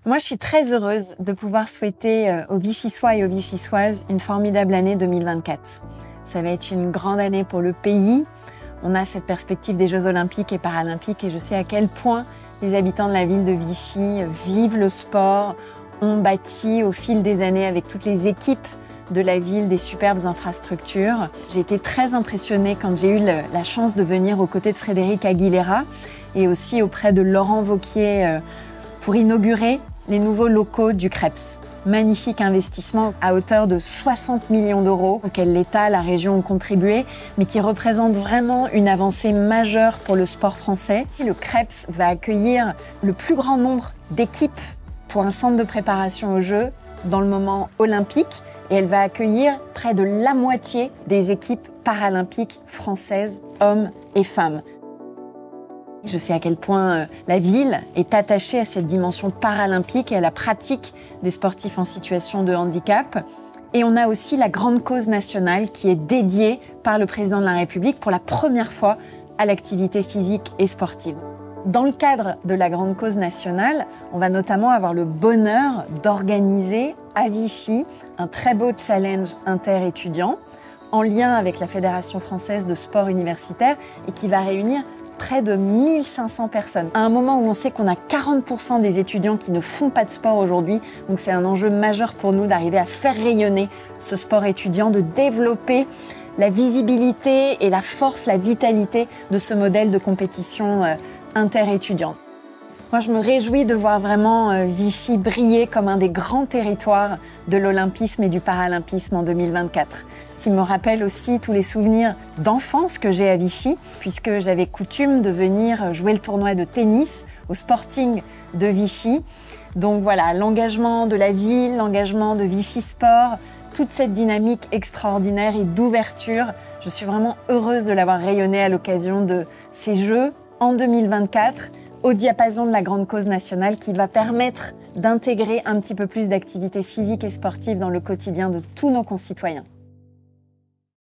Moi, je suis très heureuse de pouvoir souhaiter aux Vichysois et aux Vichysoises une formidable année 2024. Ça va être une grande année pour le pays. On a cette perspective des Jeux Olympiques et Paralympiques et je sais à quel point les habitants de la ville de Vichy vivent le sport, ont bâti au fil des années avec toutes les équipes de la ville des superbes infrastructures. J'ai été très impressionnée quand j'ai eu la chance de venir aux côtés de Frédéric Aguilera et aussi auprès de Laurent Wauquiez pour inaugurer les nouveaux locaux du Creps. Magnifique investissement à hauteur de 60 millions d'euros auquel l'État, la région ont contribué, mais qui représente vraiment une avancée majeure pour le sport français. Le Creps va accueillir le plus grand nombre d'équipes pour un centre de préparation aux Jeux dans le moment olympique et elle va accueillir près de la moitié des équipes paralympiques françaises, hommes et femmes. Je sais à quel point la ville est attachée à cette dimension paralympique et à la pratique des sportifs en situation de handicap. Et on a aussi la grande cause nationale qui est dédiée par le président de la République pour la première fois à l'activité physique et sportive. Dans le cadre de la grande cause nationale, on va notamment avoir le bonheur d'organiser à Vichy un très beau challenge inter-étudiants en lien avec la Fédération française de sport universitaire et qui va réunir près de 1500 personnes. À un moment où on sait qu'on a 40% des étudiants qui ne font pas de sport aujourd'hui, donc c'est un enjeu majeur pour nous d'arriver à faire rayonner ce sport étudiant, de développer la visibilité et la force, la vitalité de ce modèle de compétition inter-étudiante. Moi, je me réjouis de voir vraiment Vichy briller comme un des grands territoires de l'olympisme et du paralympisme en 2024. Ce qui me rappelle aussi tous les souvenirs d'enfance que j'ai à Vichy, puisque j'avais coutume de venir jouer le tournoi de tennis au Sporting de Vichy. Donc voilà, l'engagement de la ville, l'engagement de Vichy Sport, toute cette dynamique extraordinaire et d'ouverture. Je suis vraiment heureuse de l'avoir rayonné à l'occasion de ces Jeux en 2024, au diapason de la grande cause nationale qui va permettre d'intégrer un petit peu plus d'activité physique et sportive dans le quotidien de tous nos concitoyens.